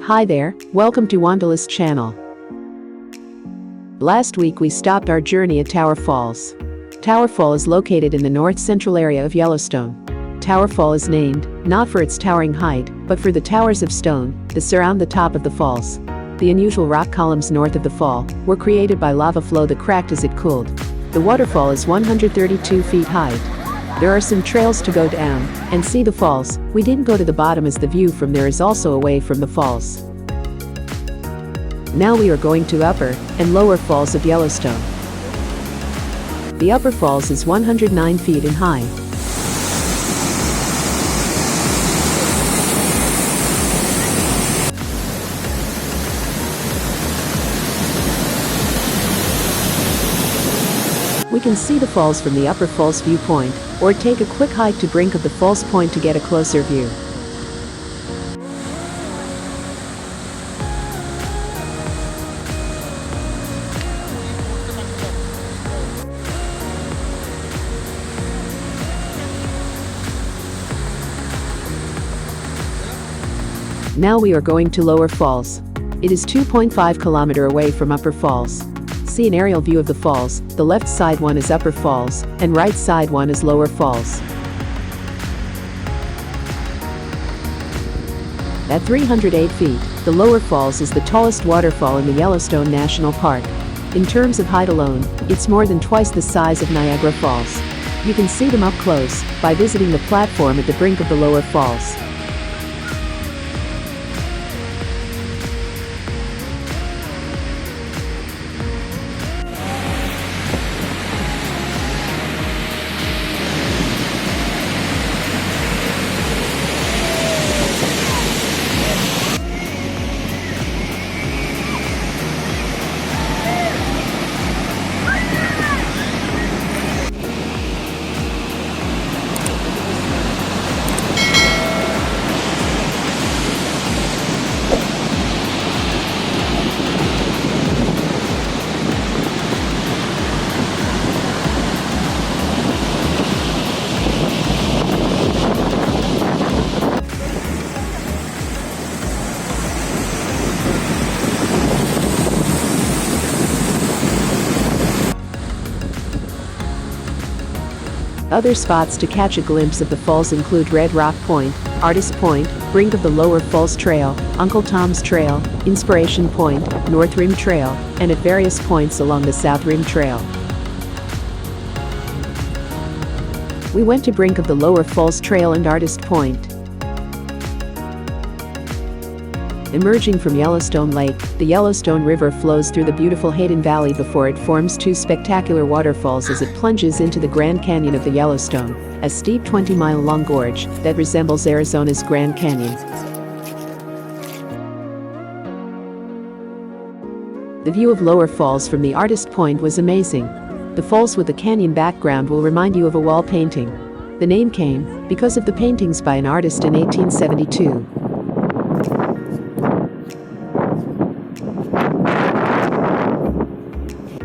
Hi there, welcome to Wanderlust channel. Last week we stopped our journey at Tower Falls. Tower Fall is located in the north-central area of Yellowstone. Tower Fall is named, not for its towering height, but for the towers of stone that surround the top of the falls. The unusual rock columns north of the fall were created by lava flow that cracked as it cooled. The waterfall is 132 feet high. There are some trails to go down and see the falls. We didn't go to the bottom as the view from there is also away from the falls. Now we are going to upper and lower falls of Yellowstone. The upper falls is 109 feet in height. We can see the falls from the upper falls viewpoint, or take a quick hike to brink of the falls point to get a closer view. Now we are going to Lower Falls. It is 2.5 kilometers away from Upper Falls. See an aerial view of the falls. The left side one is Upper Falls, and right side one is Lower Falls. At 308 feet, the Lower Falls is the tallest waterfall in the Yellowstone National Park. In terms of height alone, it's more than twice the size of Niagara Falls. You can see them up close by visiting the platform at the brink of the Lower Falls. Other spots to catch a glimpse of the falls include Red Rock Point, Artist Point, brink of the Lower Falls Trail, Uncle Tom's Trail, Inspiration Point, North Rim Trail, and at various points along the South Rim Trail. We went to brink of the Lower Falls Trail and Artist Point. Emerging from Yellowstone Lake, the Yellowstone River flows through the beautiful Hayden Valley before it forms two spectacular waterfalls as it plunges into the Grand Canyon of the Yellowstone, a steep 20-mile-long gorge that resembles Arizona's Grand Canyon. The view of Lower Falls from the Artist Point was amazing. The falls with a canyon background will remind you of a wall painting. The name came because of the paintings by an artist in 1872.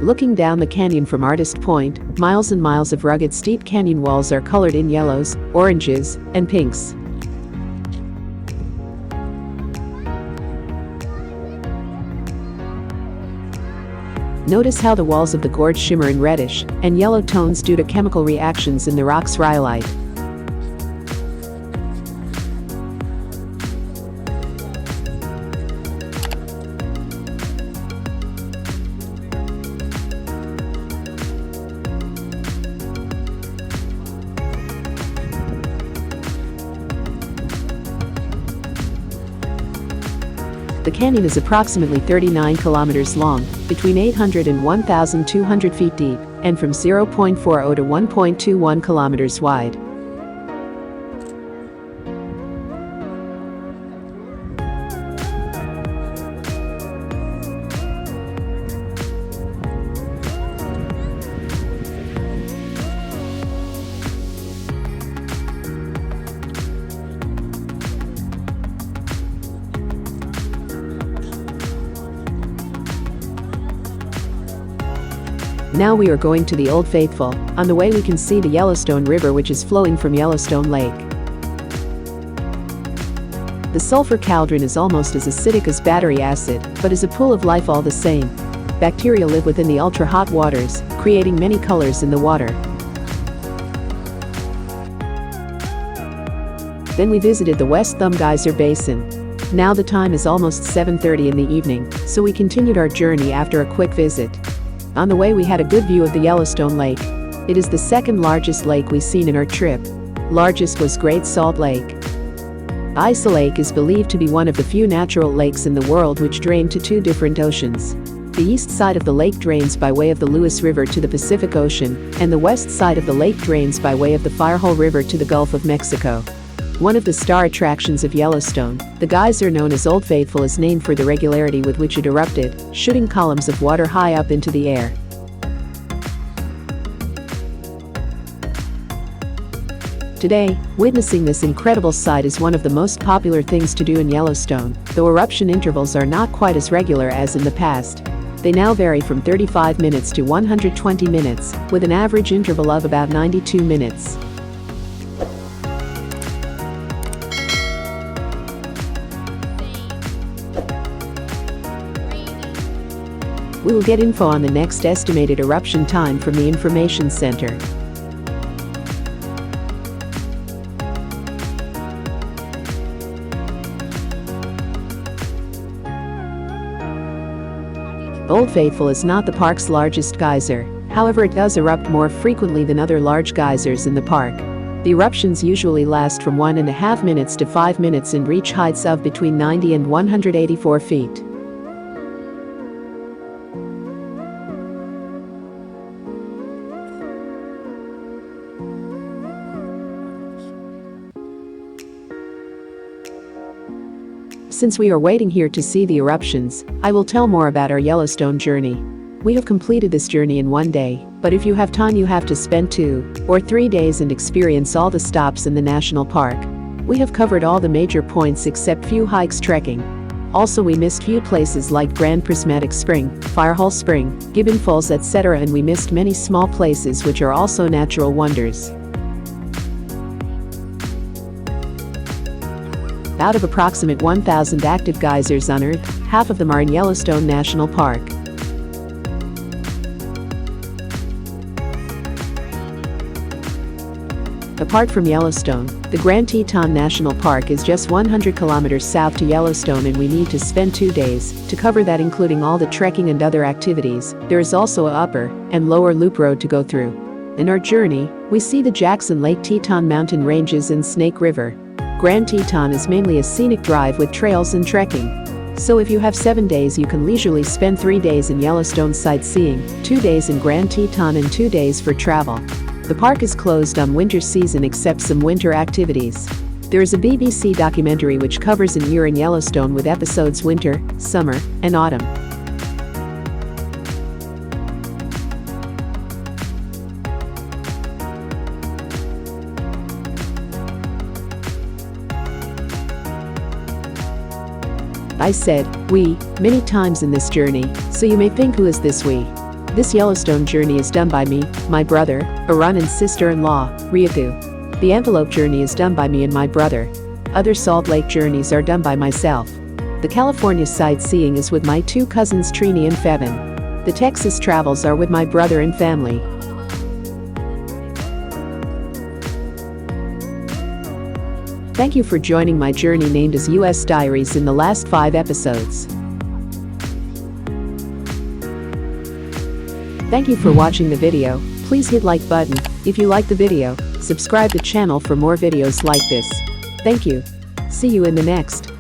Looking down the canyon from Artist Point, miles and miles of rugged steep canyon walls are colored in yellows, oranges, and pinks. Notice how the walls of the gorge shimmer in reddish and yellow tones due to chemical reactions in the rock's rhyolite. The canyon is approximately 39 kilometers long, between 800 and 1,200 feet deep, and from 0.40 to 1.21 kilometers wide. Now we are going to the Old Faithful. On the way we can see the Yellowstone River, which is flowing from Yellowstone Lake. The Sulphur Caldron is almost as acidic as battery acid, but is a pool of life all the same. Bacteria live within the ultra-hot waters, creating many colors in the water. Then we visited the West Thumb Geyser Basin. Now the time is almost 7:30 in the evening, so we continued our journey after a quick visit. On the way we had a good view of the Yellowstone Lake. It is the second largest lake we've seen in our trip. Largest was Great Salt Lake. Geyser Lake is believed to be one of the few natural lakes in the world which drain to two different oceans. The east side of the lake drains by way of the Lewis River to the Pacific Ocean, and the west side of the lake drains by way of the Firehole River to the Gulf of Mexico. One of the star attractions of Yellowstone, the geyser known as Old Faithful is named for the regularity with which it erupted, shooting columns of water high up into the air. Today, witnessing this incredible sight is one of the most popular things to do in Yellowstone, though eruption intervals are not quite as regular as in the past. They now vary from 35 minutes to 120 minutes, with an average interval of about 92 minutes. We will get info on the next estimated eruption time from the Information Center. Old Faithful is not the park's largest geyser, however it does erupt more frequently than other large geysers in the park. The eruptions usually last from 1.5 minutes to 5 minutes and reach heights of between 90 and 184 feet. Since we are waiting here to see the eruptions, I will tell more about our Yellowstone journey. We have completed this journey in one day, but if you have time you have to spend 2 or 3 days and experience all the stops in the national park. We have covered all the major points except few hikes trekking. Also we missed few places like Grand Prismatic Spring, Firehole Spring, Gibbon Falls etc., and we missed many small places which are also natural wonders. Out of approximate 1,000 active geysers on Earth, half of them are in Yellowstone National Park. Apart from Yellowstone, the Grand Teton National Park is just 100 kilometers south to Yellowstone and we need to spend 2 days to cover that, including all the trekking and other activities. There is also a upper and lower loop road to go through. In our journey, we see the Jackson Lake, Teton Mountain Ranges and Snake River. Grand Teton is mainly a scenic drive with trails and trekking. So if you have 7 days you can leisurely spend 3 days in Yellowstone sightseeing, 2 days in Grand Teton and 2 days for travel. The park is closed on winter season except some winter activities. There is a BBC documentary which covers a year in Yellowstone with episodes winter, summer, and autumn. I said we many times in this journey, so you may think, who is this we? This Yellowstone journey is done by me, my brother, Arun, and sister-in-law, Riyaku. The Antelope journey is done by me and my brother. Other Salt Lake journeys are done by myself. The California sightseeing is with my 2 cousins Trini and Fevin. The Texas travels are with my brother and family. Thank you for joining my journey named as US Diaries in the last 5 episodes. Thank you for watching the video. Please hit like button if you like the video. Subscribe to channel for more videos like this. Thank you. See you in the next.